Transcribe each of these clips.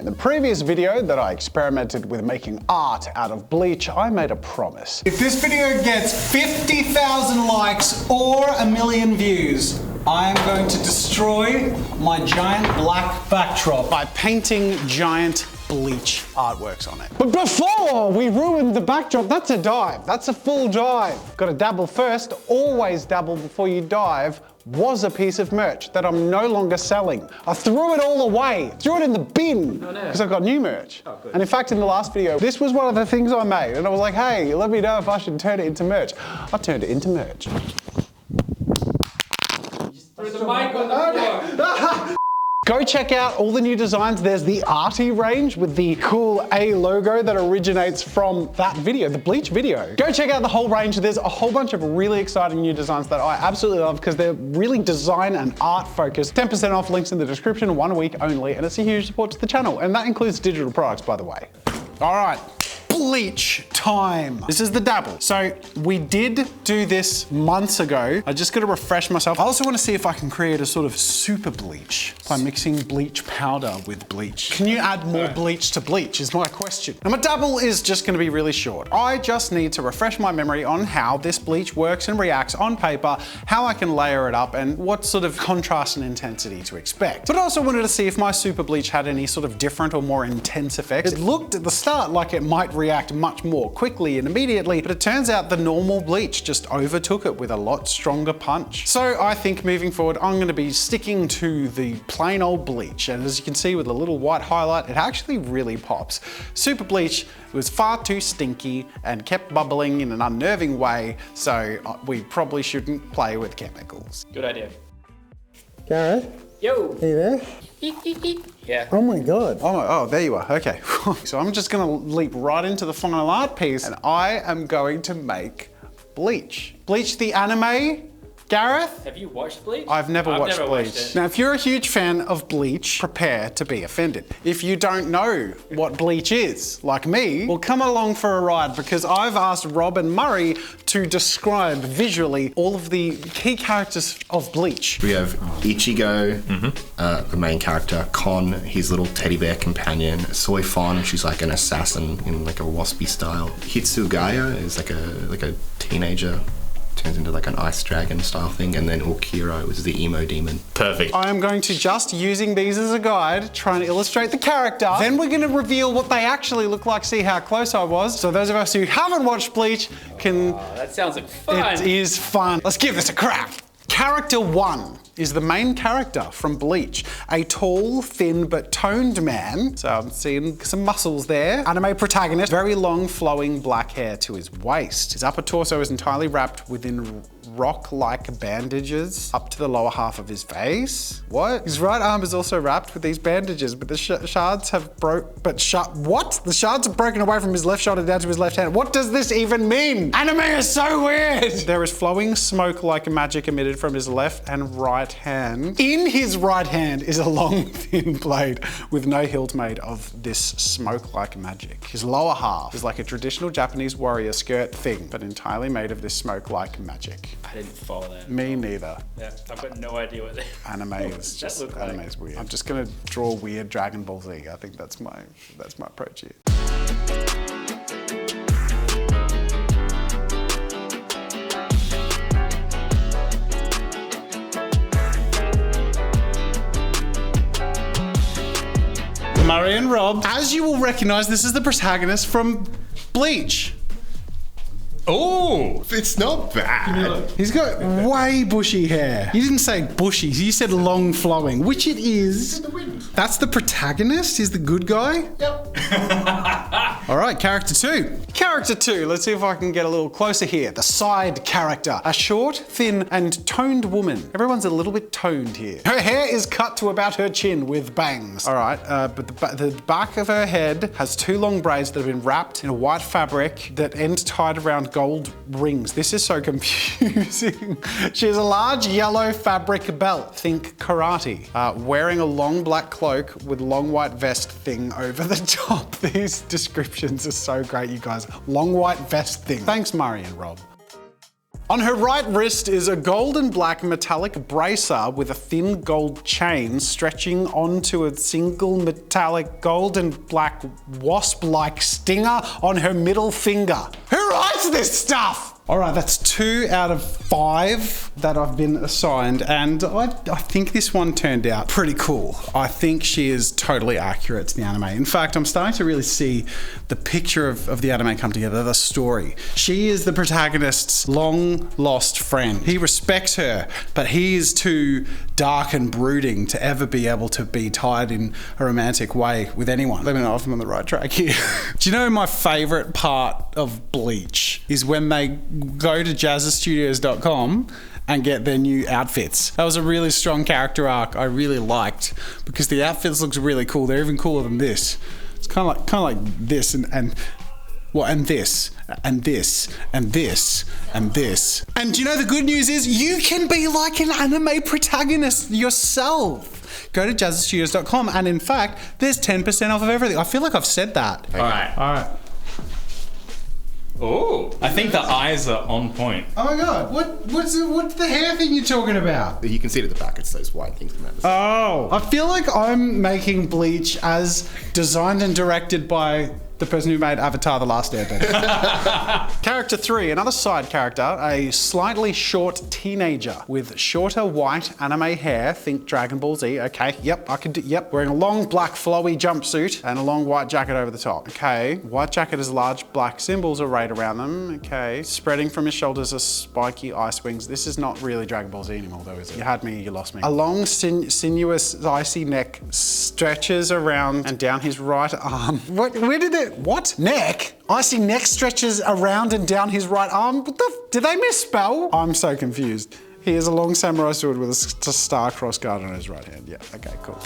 In the previous video that I experimented with making art out of bleach, I made a promise. If this video gets 50,000 likes or 1 million views, I am going to destroy my giant black backdrop by painting giant bleach artworks on it. But before we ruin the backdrop, that's a dive. That's a full dive. Gotta dabble first, always dabble before you dive, was a piece of merch that I'm no longer selling. I threw it all away, threw it in the bin, because I've got new merch. Oh, good. And in fact, in the last video, this was one of the things I made, and I was like, hey, let me know if I should turn it into merch. I turned it into merch. You just threw the mic on the floor. Go check out all the new designs. There's the Arty range with the cool A logo that originates from that video, the Bleach video. Go check out the whole range. There's a whole bunch of really exciting new designs that I absolutely love because they're really design and art focused. 10% off, links in the description, 1 week only, and it's a huge support to the channel. And that includes digital products, by the way. All right. Bleach time. This is the dabble. So we did do this months ago. I just got to refresh myself. I also want to see if I can create a sort of super bleach by mixing bleach powder with bleach. Can you add more bleach to bleach is my question. Now my dabble is just going to be really short. I just need to refresh my memory on how this bleach works and reacts on paper, how I can layer it up, and what sort of contrast and intensity to expect. But I also wanted to see if my super bleach had any sort of different or more intense effects. It looked at the start like it might react much more quickly and immediately, but it turns out the normal bleach just overtook it with a lot stronger punch. So I think moving forward, I'm going to be sticking to the plain old bleach. And as you can see with a little white highlight, it actually really pops. Super bleach was far too stinky and kept bubbling in an unnerving way, so we probably shouldn't play with chemicals. Good idea. Gareth? Yo! Are you there? Yeah. Oh my God. Oh, there you are, okay. So I'm just gonna leap right into the final art piece and I am going to make Bleach. Bleach the anime, Gareth? Have you watched Bleach? I've never watched Bleach. Watched it. Now, if you're a huge fan of Bleach, prepare to be offended. If you don't know what Bleach is, like me, well, come along for a ride because I've asked Rob and Murray to describe visually all of the key characters of Bleach. We have Ichigo, the main character, Kon, his little teddy bear companion, Soy Fon, she's like an assassin in like a waspy style. Hitsugaya is like a teenager. Turns into like an ice dragon style thing, and then Okiro is the emo demon. Perfect. I am going to, just using these as a guide, try and illustrate the character. Then we're going to reveal what they actually look like, see how close I was. So those of us who haven't watched Bleach can... Oh, that sounds like fun. It is fun. Let's give this a crack. Character 1 is the main character from Bleach. A tall, thin, but toned man. So I'm seeing some muscles there. Anime protagonist, very long, flowing black hair to his waist. His upper torso is entirely wrapped within rock-like bandages up to the lower half of his face. What? His right arm is also wrapped with these bandages, but the shards have what? The shards have broken away from his left shoulder down to his left hand. What does this even mean? Anime is so weird! There is flowing smoke like magic emitted from his left and right hand. In his right hand is a long, thin blade with no hilt made of this smoke-like magic. His lower half is like a traditional Japanese warrior skirt thing, but entirely made of this smoke-like magic. I didn't follow that. Me neither. Yeah, I've got no idea what Anime is just anime is weird. I'm just gonna draw weird Dragon Ball Z. I think that's my approach here. Murray and Rob, as you will recognize, this is the protagonist from Bleach. Oh, It's not bad. He's got way bushy hair. You didn't say bushy, you said long flowing, which it is. That's the protagonist? He's the good guy? Yep. All right, character 2. Character 2, let's see if I can get a little closer here. The side character. A short, thin, and toned woman. Everyone's a little bit toned here. Her hair is cut to about her chin with bangs. All right, but the back of her head has 2 long braids that have been wrapped in a white fabric that end tied around gold rings. This is so confusing. She has a large yellow fabric belt, think karate, wearing a long black cloak with long white vest thing over the top. These descriptions are so great, you guys. Long white vest thing. Thanks, Murray and Rob. On her right wrist is a gold and black metallic bracer with a thin gold chain stretching onto a single metallic gold and black wasp-like stinger on her middle finger. Who writes this stuff? All right, that's 2 out of 5 that I've been assigned, and I think this one turned out pretty cool. I think she is totally accurate to the anime. In fact, I'm starting to really see the picture of the anime come together, the story. She is the protagonist's long-lost friend. He respects her, but he is too dark and brooding to ever be able to be tied in a romantic way with anyone. Let me know if I'm on the right track here. Do you know my favorite part of Bleach is when they go to JAZZA'S and get their new outfits. That was a really strong character arc I really liked because the outfits looks really cool. They're even cooler than this. It's kind of like this and this and this and this and this. And you know the good news is you can be like an anime protagonist yourself. Go to JAZZA'S and in fact, there's 10% off of everything. I feel like I've said that. All right. Oh, I think the eyes are on point. Oh my god, what's the hair thing you're talking about? You can see it at the back, it's those white things. Oh, I feel like I'm making Bleach as designed and directed by the person who made Avatar: The Last Airbender. Character 3, another side character, a slightly short teenager with shorter white anime hair, think Dragon Ball Z, okay, yep, I can do, yep. Wearing a long black flowy jumpsuit and a long white jacket over the top. Okay, white jacket has large black symbols arrayed around them, okay. Spreading from his shoulders are spiky ice wings. This is not really Dragon Ball Z anymore though, is it? You had me, you lost me. A long sinuous icy neck stretches around and down his right arm. What? Neck? Icy neck stretches around and down his right arm? Did they misspell? I'm so confused. He has a long samurai sword with a star-crossed guard on his right hand. Yeah, okay, cool.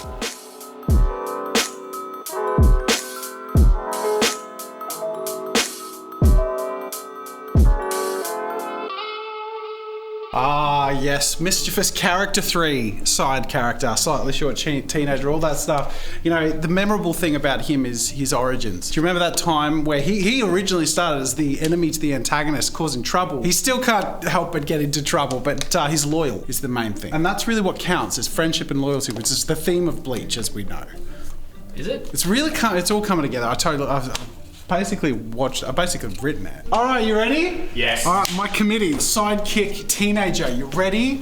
Ah, yes, mischievous character 3, side character, slightly short teenager, all that stuff. You know, the memorable thing about him is his origins. Do you remember that time where he originally started as the enemy to the antagonist, causing trouble? He still can't help but get into trouble, but he's loyal is the main thing. And that's really what counts, is friendship and loyalty, which is the theme of Bleach, as we know. Is it? It's really, it's all coming together. I've basically written it. All right, you ready? Yes. All right, my committee, sidekick teenager, you ready?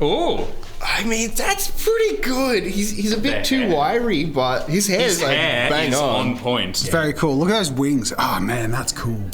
Oh. I mean, that's pretty good. He's a bit too wiry, but his hair is like bang on point. It's very cool. Look at those wings. Oh man, that's cool.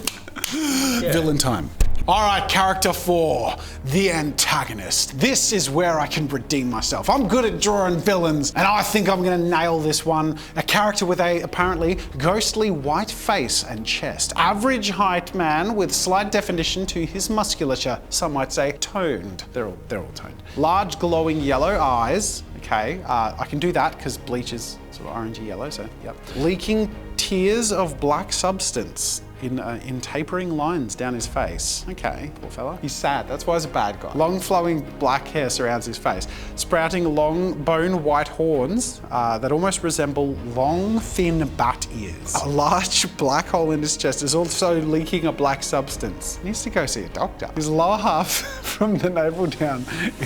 Villain time. All right, character 4, the antagonist. This is where I can redeem myself. I'm good at drawing villains, and I think I'm gonna nail this one. A character with a apparently ghostly white face and chest. Average height man with slight definition to his musculature. Some might say toned. They're all toned. Large glowing yellow eyes. Okay, I can do that because Bleach is sort of orangey yellow, so yep. Leaking tears of black substance in tapering lines down his face. Okay, poor fella. He's sad, that's why he's a bad guy. Long flowing black hair surrounds his face, sprouting long bone white horns that almost resemble long thin bat ears. A large black hole in his chest is also leaking a black substance. He needs to go see a doctor. His lower half from the navel down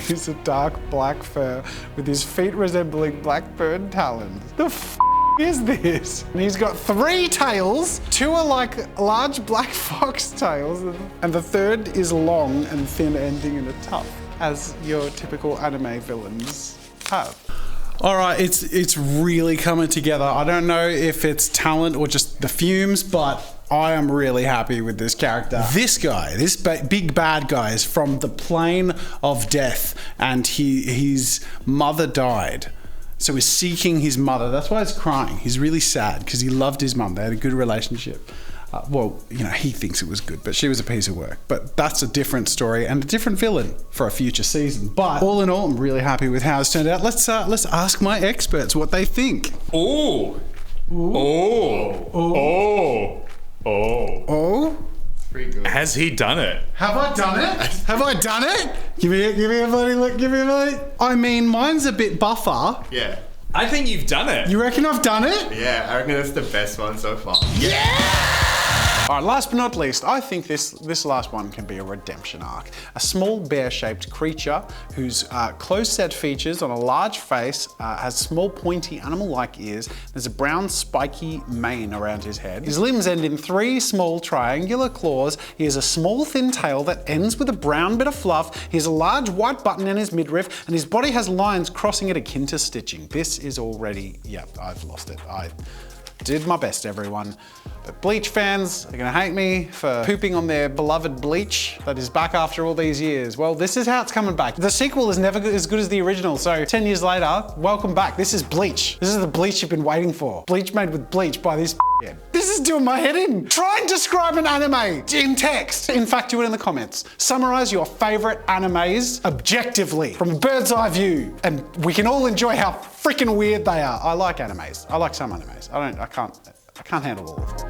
is a dark black fur with his feet resembling black bird talons. The f is this? And he's got 3 tails. 2 are like large black fox tails, and the third is long and thin, ending in a tuft, as your typical anime villains have. All right, it's really coming together. I don't know if it's talent or just the fumes, but I am really happy with this character. This guy, this big bad guy, is from the plane of death, and his mother died. So he's seeking his mother. That's why he's crying. He's really sad because he loved his mum. They had a good relationship. Well, you know, he thinks it was good, but she was a piece of work. But that's a different story and a different villain for a future season. But all in all, I'm really happy with how it's turned out. Let's ask my experts what they think. Oh. Oh. Oh. Oh. Oh. pretty good. Has he done it? Have I done it? Have I done it? Give me a bloody look, give me a bloody... I mean, mine's a bit buffer. Yeah. I think you've done it. You reckon I've done it? Yeah, I reckon that's the best one so far. Yeah! All right, last but not least, I think this last one can be a redemption arc. A small bear-shaped creature whose close-set features on a large face, has small pointy animal-like ears. There's a brown spiky mane around his head. His limbs end in 3 small triangular claws. He has a small thin tail that ends with a brown bit of fluff. He has a large white button in his midriff, and his body has lines crossing it akin to stitching. This is already, yeah, I've lost it. I did my best, everyone. But Bleach fans are gonna hate me for pooping on their beloved Bleach that is back after all these years. Well, this is how it's coming back. The sequel is never as good as the original, so 10 years later, welcome back. This is Bleach. This is the Bleach you've been waiting for. Bleach made with bleach by this head. This is doing my head in. Try and describe an anime in text. In fact, do it in the comments. Summarize your favorite animes objectively from a bird's eye view, and we can all enjoy how freaking weird they are. I like animes. I like some animes. I can't handle all of them.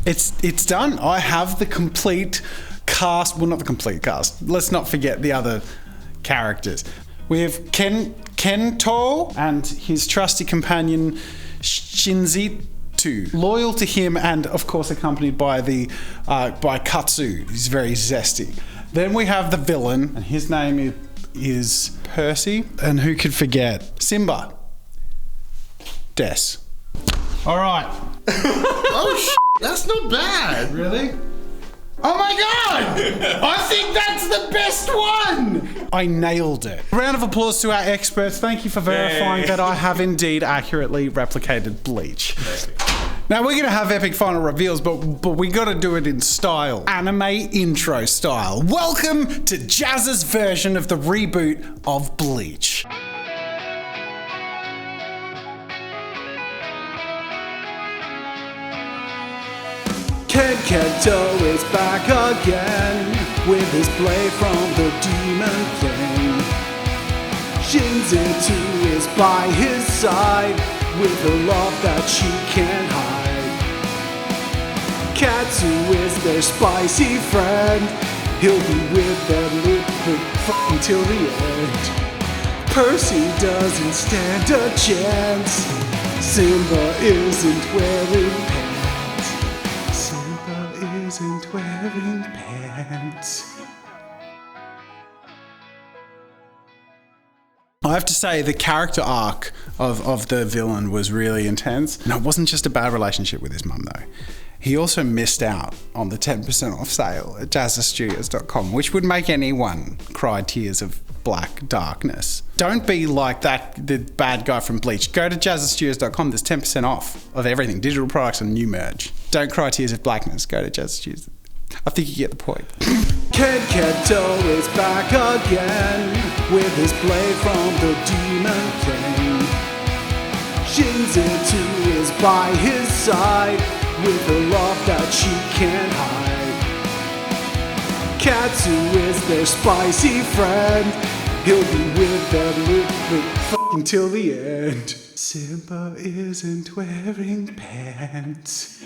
It's done. I have the complete cast. Well, not the complete cast. Let's not forget the other characters. We have Kento and his trusty companion Shinzitsu, loyal to him and of course accompanied by by Katsu. He's very zesty. Then we have the villain, and his name is Percy, and who could forget Simba. Des. All right. Oh that's not bad. Really? Oh my God! I think that's the best one! I nailed it. Round of applause to our experts. Thank you for verifying that I have indeed accurately replicated Bleach. Now we're gonna have epic final reveals, but we gotta do it in style. Anime intro style. Welcome to JAZZA'S version of the reboot of Bleach. Kento is back again with his blade from the demon plane. Shinzitsu is by his side with a love that she can't hide. Katsu is their spicy friend. He'll be with them until the end. Percy doesn't stand a chance. Simba isn't wearing pants. Isn't wearing pants. I have to say the character arc of the villain was really intense. And it wasn't just a bad relationship with his mum though. He also missed out on the 10% off sale at JAZZA'S.com, which would make anyone cry tears of black darkness. Don't be like the bad guy from Bleach. Go to JAZZA'S.com. There's 10% off of everything, digital products and new merch. Don't cry tears of blackness. Go to JAZZA'S. I think you get the point. Kento is back again with his blade from the demon plane. Shinzitsu is by his side with a love that she can't hide. Katsu is their spicy friend. He'll be with them till the end. Simba isn't wearing pants.